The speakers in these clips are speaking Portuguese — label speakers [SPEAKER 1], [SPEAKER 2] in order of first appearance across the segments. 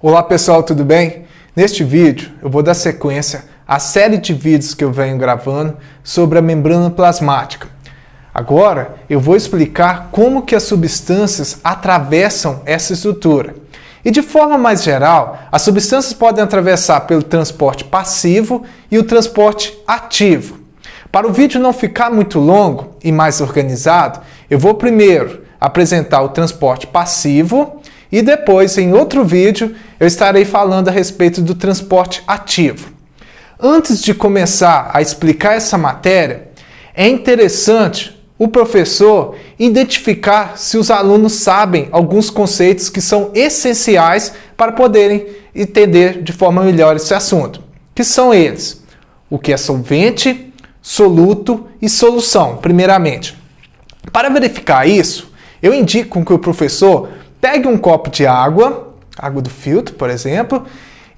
[SPEAKER 1] Olá pessoal, tudo bem? Neste vídeo eu vou dar sequência à série de vídeos que eu venho gravando sobre a membrana plasmática. Agora eu vou explicar como que as substâncias atravessam essa estrutura. E de forma mais geral, as substâncias podem atravessar pelo transporte passivo e o transporte ativo. Para o vídeo não ficar muito longo e mais organizado, eu vou primeiro apresentar o transporte passivo e depois, em outro vídeo, eu estarei falando a respeito do transporte ativo. Antes de começar a explicar essa matéria, é interessante o professor identificar se os alunos sabem alguns conceitos que são essenciais para poderem entender de forma melhor esse assunto. Que são eles: o que é solvente, soluto e solução, primeiramente. Para verificar isso, eu indico que o professor pegue um copo de água do filtro, por exemplo,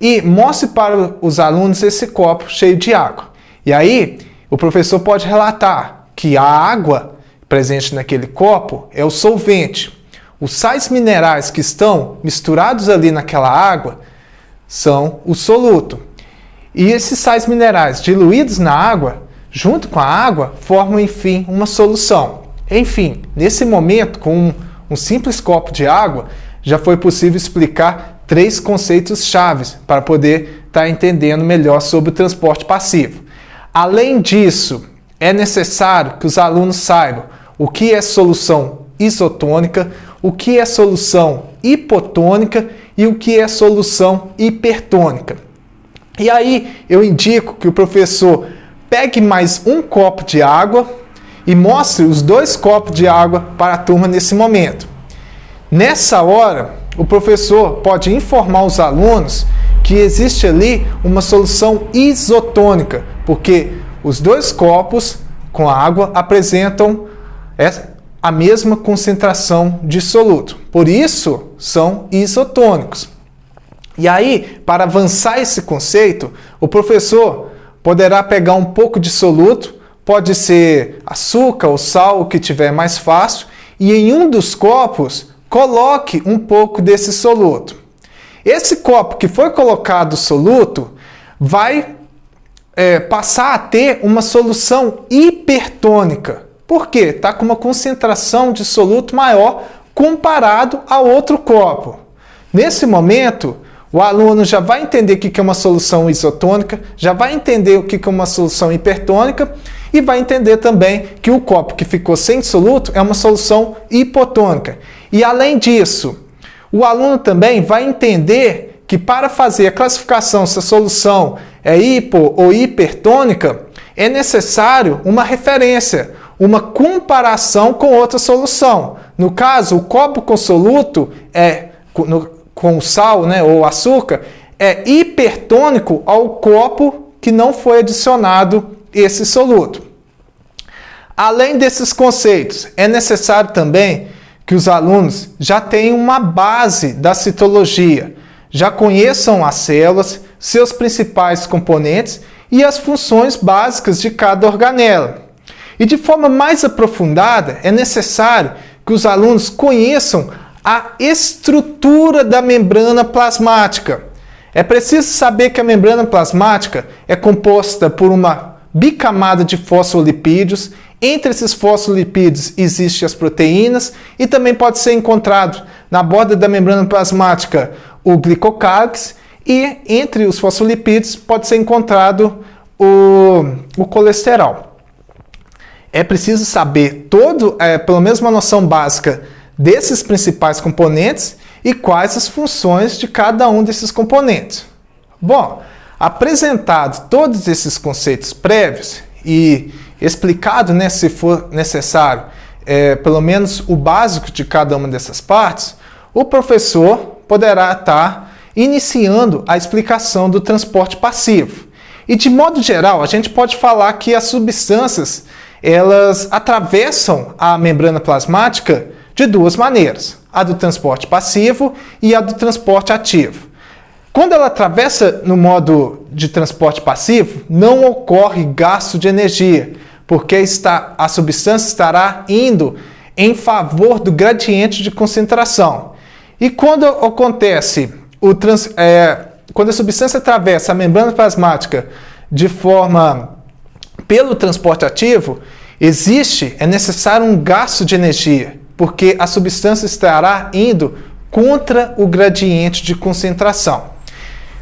[SPEAKER 1] e mostre para os alunos esse copo cheio de água. E aí, o professor pode relatar que a água presente naquele copo é o solvente. Os sais minerais que estão misturados ali naquela água são o soluto. E esses sais minerais diluídos na água, junto com a água, formam, enfim, uma solução. Enfim, nesse momento, com um simples copo de água, já foi possível explicar 3 conceitos chaves para poder estar entendendo melhor sobre o transporte passivo. Além disso, é necessário que os alunos saibam o que é solução isotônica, o que é solução hipotônica e o que é solução hipertônica. E aí eu indico que o professor pegue mais um copo de água e mostre os 2 copos de água para a turma nesse momento. Nessa hora, o professor pode informar os alunos que existe ali uma solução isotônica, porque os 2 copos com água apresentam a mesma concentração de soluto. Por isso, são isotônicos. E aí, para avançar esse conceito, o professor poderá pegar um pouco de soluto, pode ser açúcar ou sal, o que tiver mais fácil, e em um dos copos coloque um pouco desse soluto. Esse copo que foi colocado soluto vai passar a ter uma solução hipertônica. Por quê? Está com uma concentração de soluto maior comparado a outro copo. Nesse momento, o aluno já vai entender o que é uma solução isotônica, já vai entender o que é uma solução hipertônica e vai entender também que o copo que ficou sem soluto é uma solução hipotônica. E além disso, o aluno também vai entender que para fazer a classificação se a solução é hipo ou hipertônica, é necessário uma referência, uma comparação com outra solução. No caso, o copo com soluto com sal, ou açúcar, é hipertônico ao copo que não foi adicionado esse soluto. Além desses conceitos, é necessário também que os alunos já tenham uma base da citologia, já conheçam as células, seus principais componentes e as funções básicas de cada organela. E de forma mais aprofundada, é necessário que os alunos conheçam a estrutura da membrana plasmática. É preciso saber que a membrana plasmática é composta por uma bicamada de fosfolipídios. Entre esses fosfolipídios existem as proteínas e também pode ser encontrado na borda da membrana plasmática o glicocálix e entre os fosfolipídios pode ser encontrado o colesterol. É preciso saber pelo menos uma noção básica desses principais componentes e quais as funções de cada um desses componentes. Bom, apresentado todos esses conceitos prévios e explicado, se for necessário, pelo menos o básico de cada uma dessas partes, o professor poderá estar iniciando a explicação do transporte passivo. E de modo geral, a gente pode falar que as substâncias elas atravessam a membrana plasmática de 2 maneiras, a do transporte passivo e a do transporte ativo. Quando ela atravessa no modo de transporte passivo, não ocorre gasto de energia, porque a substância estará indo em favor do gradiente de concentração. E quando acontece quando a substância atravessa a membrana plasmática pelo transporte ativo, é necessário um gasto de energia, porque a substância estará indo contra o gradiente de concentração.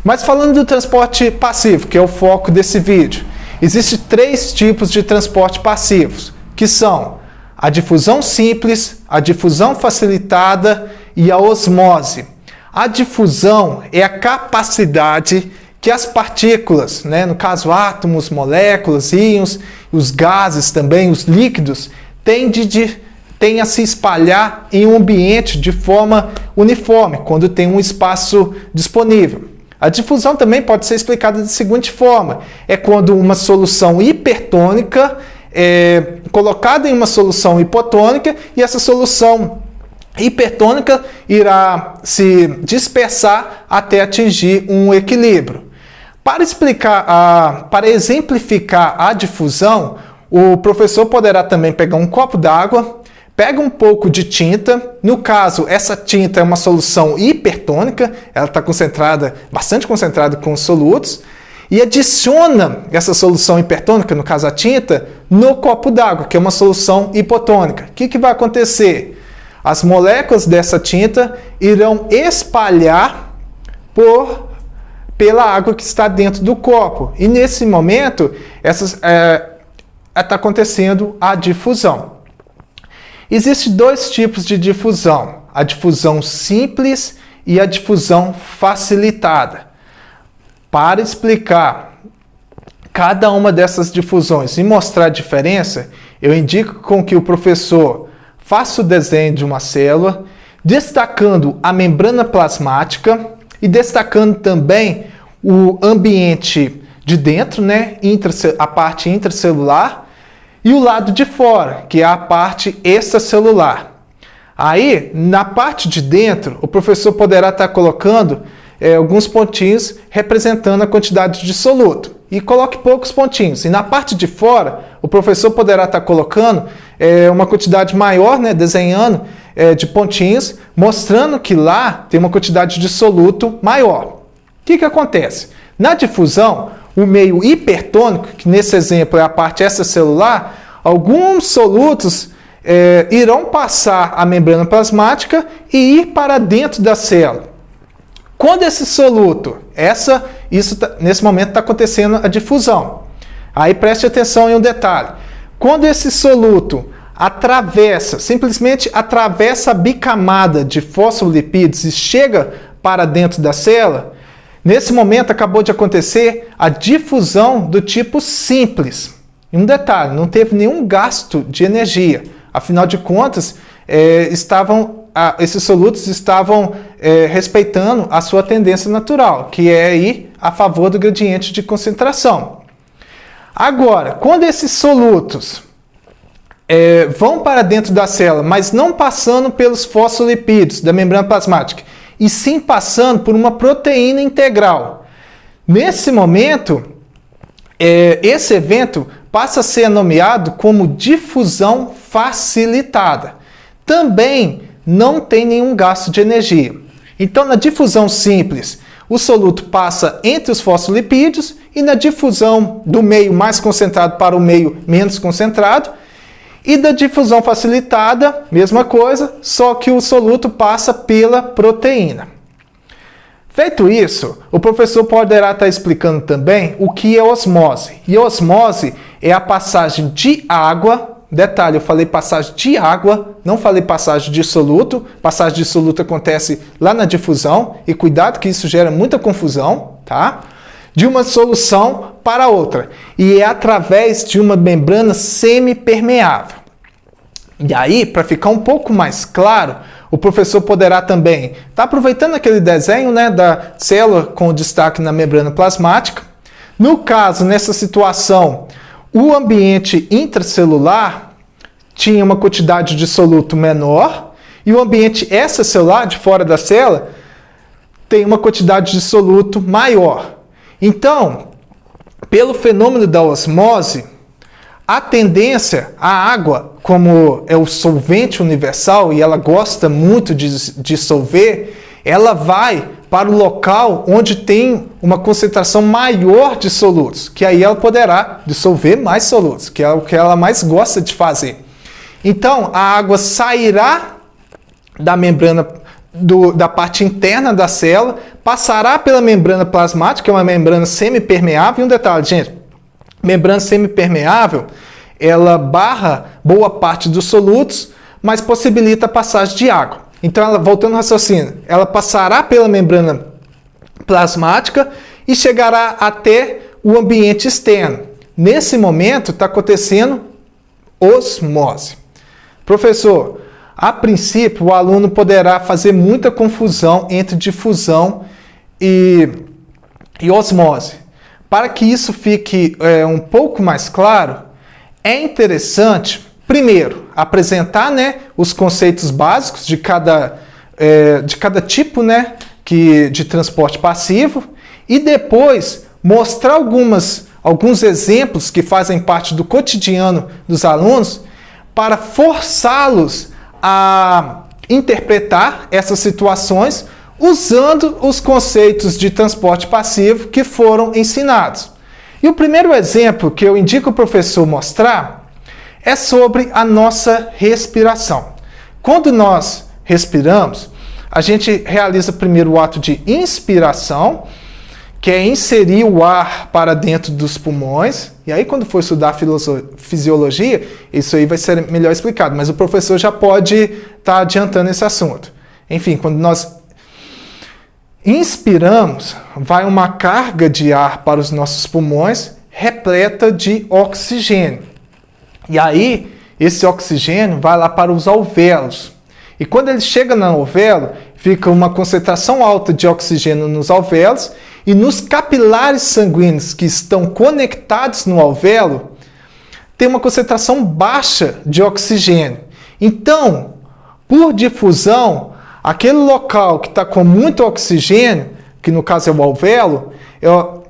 [SPEAKER 1] Mas falando do transporte passivo, que é o foco desse vídeo, existem 3 tipos de transporte passivos, que são a difusão simples, a difusão facilitada e a osmose. A difusão é a capacidade que as partículas, no caso átomos, moléculas, íons, os gases também, os líquidos, têm a se espalhar em um ambiente de forma uniforme, quando tem um espaço disponível. A difusão também pode ser explicada da seguinte forma: é quando uma solução hipertônica é colocada em uma solução hipotônica e essa solução hipertônica irá se dispersar até atingir um equilíbrio. Para exemplificar a difusão, o professor poderá também pegar um copo d'água, pega um pouco de tinta, no caso, essa tinta é uma solução hipertônica, ela está bastante concentrada com os solutos, e adiciona essa solução hipertônica, no caso a tinta, no copo d'água, que é uma solução hipotônica. O que vai acontecer? As moléculas dessa tinta irão espalhar pela água que está dentro do copo. E nesse momento, está acontecendo a difusão. Existem 2 tipos de difusão: a difusão simples e a difusão facilitada. Para explicar cada uma dessas difusões e mostrar a diferença, eu indico com que o professor faça o desenho de uma célula, destacando a membrana plasmática e destacando também o ambiente de dentro, a parte intracelular, e o lado de fora, que é a parte extracelular. Aí, na parte de dentro, o professor poderá estar colocando alguns pontinhos representando a quantidade de soluto. E coloque poucos pontinhos. E na parte de fora, o professor poderá estar colocando uma quantidade maior, desenhando de pontinhos, mostrando que lá tem uma quantidade de soluto maior. O que acontece? Na difusão, o meio hipertônico, que nesse exemplo é a parte extracelular, alguns solutos irão passar a membrana plasmática e ir para dentro da célula. Quando esse soluto, nesse momento está acontecendo a difusão. Aí preste atenção em um detalhe. Quando esse soluto simplesmente atravessa a bicamada de fosfolipídios e chega para dentro da célula, nesse momento acabou de acontecer a difusão do tipo simples. E um detalhe, não teve nenhum gasto de energia. Afinal de contas, esses solutos estavam respeitando a sua tendência natural, que é ir a favor do gradiente de concentração. Agora, quando esses solutos vão para dentro da célula, mas não passando pelos fosfolipídios da membrana plasmática, e sim passando por uma proteína integral. Nesse momento, esse evento passa a ser nomeado como difusão facilitada. Também não tem nenhum gasto de energia. Então, na difusão simples, o soluto passa entre os fosfolipídios, e na difusão do meio mais concentrado para o meio menos concentrado, e da difusão facilitada, mesma coisa, só que o soluto passa pela proteína. Feito isso, o professor poderá estar explicando também o que é osmose. E osmose é a passagem de água. Detalhe, eu falei passagem de água, não falei passagem de soluto. Passagem de soluto acontece lá na difusão, e cuidado que isso gera muita confusão, tá? De uma solução para outra, e é através de uma membrana semipermeável. E aí, para ficar um pouco mais claro, o professor poderá também estar aproveitando aquele desenho da célula com destaque na membrana plasmática. No caso, nessa situação, o ambiente intracelular tinha uma quantidade de soluto menor, e o ambiente extracelular, de fora da célula, tem uma quantidade de soluto maior. Então, pelo fenômeno da osmose, a tendência, a água, como é o solvente universal e ela gosta muito de dissolver, ela vai para o local onde tem uma concentração maior de solutos, que aí ela poderá dissolver mais solutos, que é o que ela mais gosta de fazer. Então, a água sairá da membrana, da parte interna da célula, passará pela membrana plasmática, que é uma membrana semipermeável. E um detalhe, gente, membrana semipermeável, ela barra boa parte dos solutos, mas possibilita a passagem de água. Então, ela, voltando ao raciocínio, ela passará pela membrana plasmática e chegará até o ambiente externo. Nesse momento, está acontecendo osmose. Professor, a princípio, o aluno poderá fazer muita confusão entre difusão e osmose. Para que isso fique um pouco mais claro, é interessante, primeiro, apresentar, né, os conceitos básicos de cada tipo, né, de transporte passivo e depois mostrar alguns exemplos que fazem parte do cotidiano dos alunos para forçá-los a interpretar essas situações usando os conceitos de transporte passivo que foram ensinados. E o primeiro exemplo que eu indico o professor mostrar é sobre a nossa respiração. Quando nós respiramos, a gente realiza primeiro o ato de inspiração, que é inserir o ar para dentro dos pulmões. E aí, quando for estudar fisiologia, isso aí vai ser melhor explicado. Mas o professor já pode estar adiantando esse assunto. Enfim, quando nós inspiramos, vai uma carga de ar para os nossos pulmões repleta de oxigênio. E aí, esse oxigênio vai lá para os alvéolos. E quando ele chega no alvéolo, fica uma concentração alta de oxigênio nos alvéolos e nos capilares sanguíneos que estão conectados no alvéolo, tem uma concentração baixa de oxigênio. Então, por difusão, aquele local que está com muito oxigênio, que no caso é o alvéolo,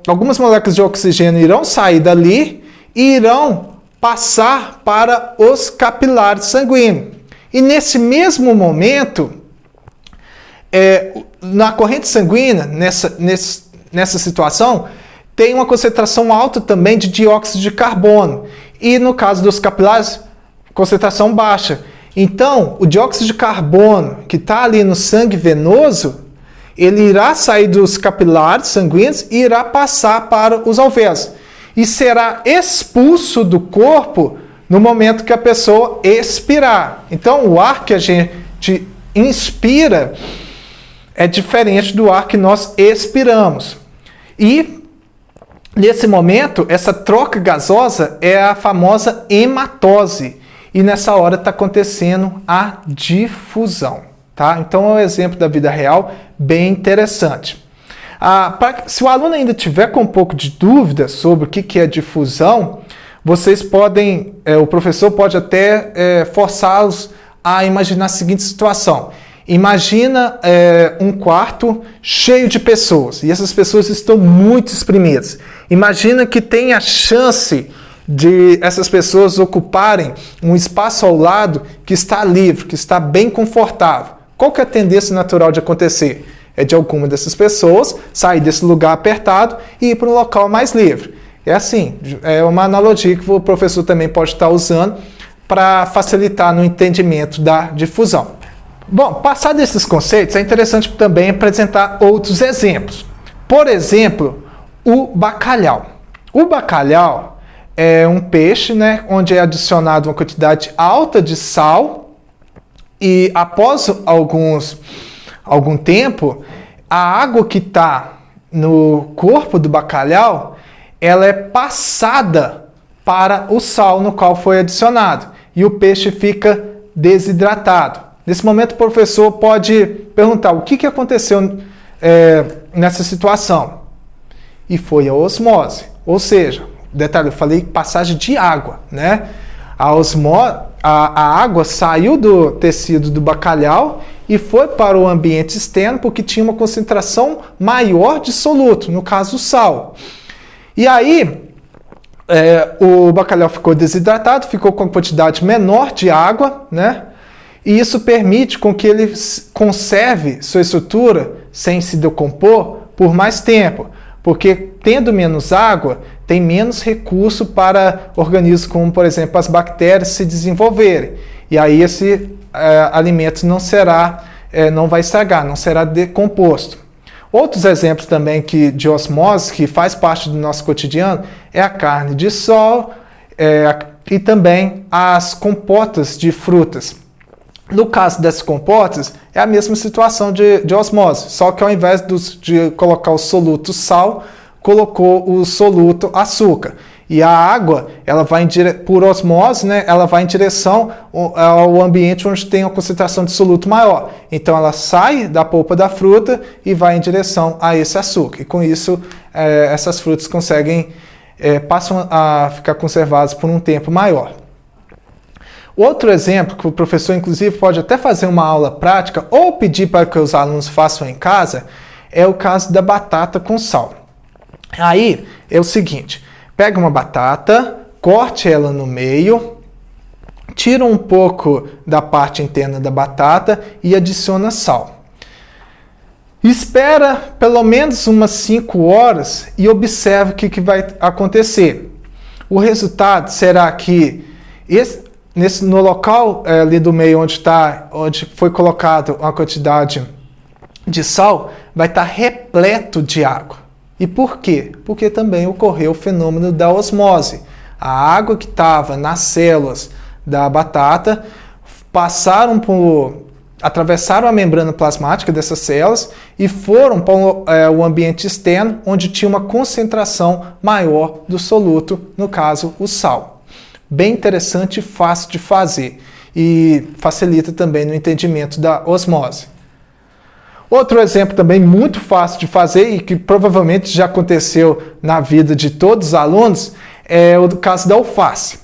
[SPEAKER 1] algumas moléculas de oxigênio irão sair dali e irão passar para os capilares sanguíneos. E nesse mesmo momento, na corrente sanguínea, nessa situação, tem uma concentração alta também de dióxido de carbono. E no caso dos capilares, concentração baixa. Então, o dióxido de carbono que está ali no sangue venoso, ele irá sair dos capilares sanguíneos e irá passar para os alvéolos. E será expulso do corpo no momento que a pessoa expirar. Então, o ar que a gente inspira é diferente do ar que nós expiramos. E, nesse momento, essa troca gasosa é a famosa hematose. E nessa hora está acontecendo a difusão. Tá? Então, é um exemplo da vida real bem interessante. Se o aluno ainda tiver com um pouco de dúvida sobre o que é difusão, vocês podem, o professor pode até forçá-los a imaginar a seguinte situação. Imagina um quarto cheio de pessoas, e essas pessoas estão muito espremidas. Imagina que tem a chance de essas pessoas ocuparem um espaço ao lado que está livre, que está bem confortável. Qual que é a tendência natural de acontecer? É de alguma dessas pessoas sair desse lugar apertado e ir para um local mais livre. É assim, é uma analogia que o professor também pode estar usando para facilitar no entendimento da difusão. Bom, passado esses conceitos, é interessante também apresentar outros exemplos. Por exemplo, o bacalhau. O bacalhau é um peixe, né, onde é adicionado uma quantidade alta de sal e após algum tempo, a água que está no corpo do bacalhau, ela é passada para o sal no qual foi adicionado e o peixe fica desidratado. Nesse momento, o professor pode perguntar o que aconteceu nessa situação. E foi a osmose. Ou seja, detalhe, eu falei passagem de água, né? A água saiu do tecido do bacalhau e foi para o ambiente externo porque tinha uma concentração maior de soluto, no caso o sal. E aí, o bacalhau ficou desidratado, ficou com uma quantidade menor de água, né? E isso permite com que ele conserve sua estrutura sem se decompor por mais tempo, porque tendo menos água, tem menos recurso para organismos como, por exemplo, as bactérias se desenvolverem. E aí esse alimento não vai estragar, não será decomposto. Outros exemplos também de osmose, que faz parte do nosso cotidiano, é a carne de sol e também as compotas de frutas. No caso dessas compotas, é a mesma situação de osmose, só que ao invés de colocar o soluto sal, colocou o soluto açúcar. E a água, ela vai por osmose, né, ela vai em direção ao ambiente onde tem uma concentração de soluto maior. Então ela sai da polpa da fruta e vai em direção a esse açúcar. E com isso, essas frutas passam a ficar conservadas por um tempo maior. Outro exemplo, que o professor inclusive pode até fazer uma aula prática ou pedir para que os alunos façam em casa, é o caso da batata com sal. Aí é o seguinte, pega uma batata, corte ela no meio, tira um pouco da parte interna da batata e adiciona sal. Espera pelo menos umas 5 horas e observe o que vai acontecer. O resultado será que no local ali do meio onde foi colocado uma quantidade de sal, vai estar repleto de água. E por quê? Porque também ocorreu o fenômeno da osmose. A água que estava nas células da batata atravessaram a membrana plasmática dessas células e foram para o ambiente externo, onde tinha uma concentração maior do soluto, no caso, o sal. Bem interessante e fácil de fazer, e facilita também no entendimento da osmose. Outro exemplo também muito fácil de fazer e que provavelmente já aconteceu na vida de todos os alunos é o do caso da alface.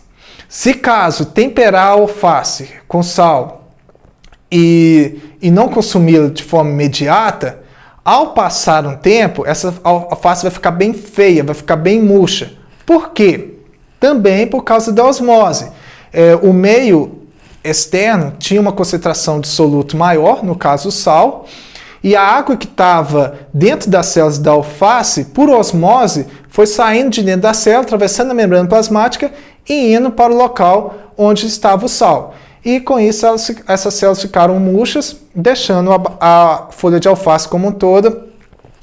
[SPEAKER 1] Se caso temperar a alface com sal e não consumi-la de forma imediata, ao passar um tempo, essa alface vai ficar bem feia, vai ficar bem murcha. Por quê? Também por causa da osmose. O meio externo tinha uma concentração de soluto maior, no caso o sal, e a água que estava dentro das células da alface, por osmose, foi saindo de dentro da célula, atravessando a membrana plasmática e indo para o local onde estava o sal. E com isso essas células ficaram murchas, deixando a folha de alface como um todo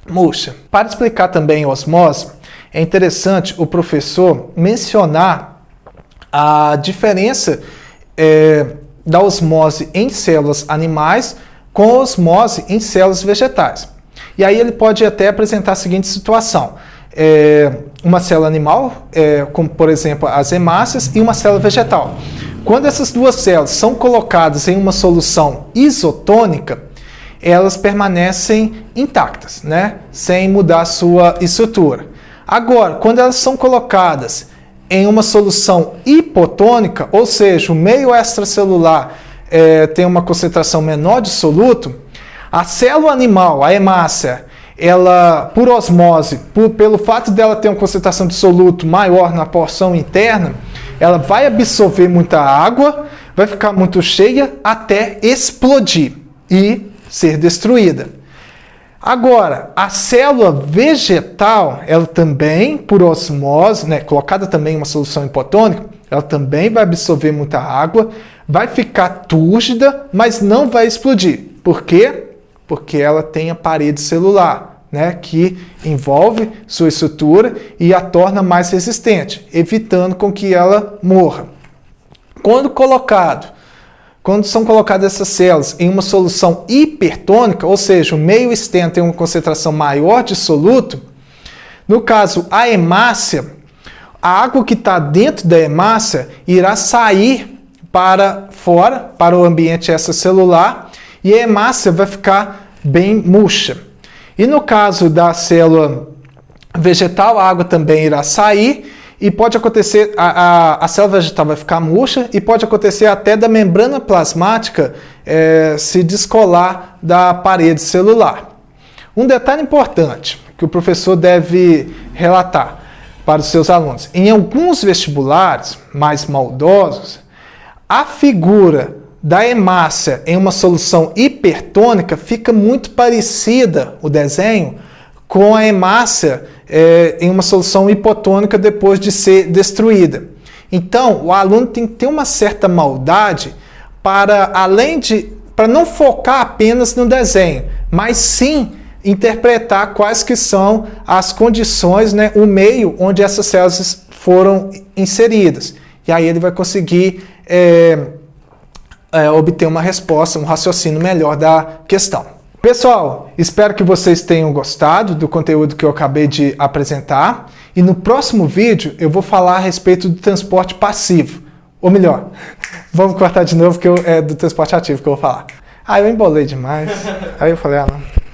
[SPEAKER 1] murcha. Para explicar também a osmose, é interessante o professor mencionar a diferença da osmose em células animais com a osmose em células vegetais. E aí ele pode até apresentar a seguinte situação. Uma célula animal, como por exemplo as hemácias, e uma célula vegetal. Quando essas duas células são colocadas em uma solução isotônica, elas permanecem intactas, né? Sem mudar a sua estrutura. Agora, quando elas são colocadas em uma solução hipotônica, ou seja, o meio extracelular tem uma concentração menor de soluto, a célula animal, a hemácia, ela, por osmose, pelo fato dela ter uma concentração de soluto maior na porção interna, ela vai absorver muita água, vai ficar muito cheia até explodir e ser destruída. Agora, a célula vegetal, ela também, por osmose, né, colocada também em uma solução hipotônica, ela também vai absorver muita água, vai ficar túrgida, mas não vai explodir. Por quê? Porque ela tem a parede celular, né, que envolve sua estrutura e a torna mais resistente, evitando com que ela morra. Quando são colocadas essas células em uma solução hipertônica, ou seja, o meio externo tem uma concentração maior de soluto, no caso a hemácia, a água que está dentro da hemácia irá sair para fora, para o ambiente extracelular, e a hemácia vai ficar bem murcha. E no caso da célula vegetal, a água também irá sair, e pode acontecer, a célula vegetal vai ficar murcha, e pode acontecer até da membrana plasmática se descolar da parede celular. Um detalhe importante que o professor deve relatar para os seus alunos: em alguns vestibulares mais maldosos, a figura da hemácia em uma solução hipertônica, fica muito parecida o desenho com a hemácia em uma solução hipotônica depois de ser destruída. Então, o aluno tem que ter uma certa maldade para não focar apenas no desenho, mas sim interpretar quais que são as condições, né, o meio onde essas células foram inseridas. E aí ele vai conseguir obter uma resposta, um raciocínio melhor da questão. Pessoal, espero que vocês tenham gostado do conteúdo que eu acabei de apresentar. E no próximo vídeo eu vou falar a respeito do transporte passivo. Ou melhor, vamos cortar de novo que é do transporte ativo que eu vou falar. Eu embolei demais. Aí eu falei, não.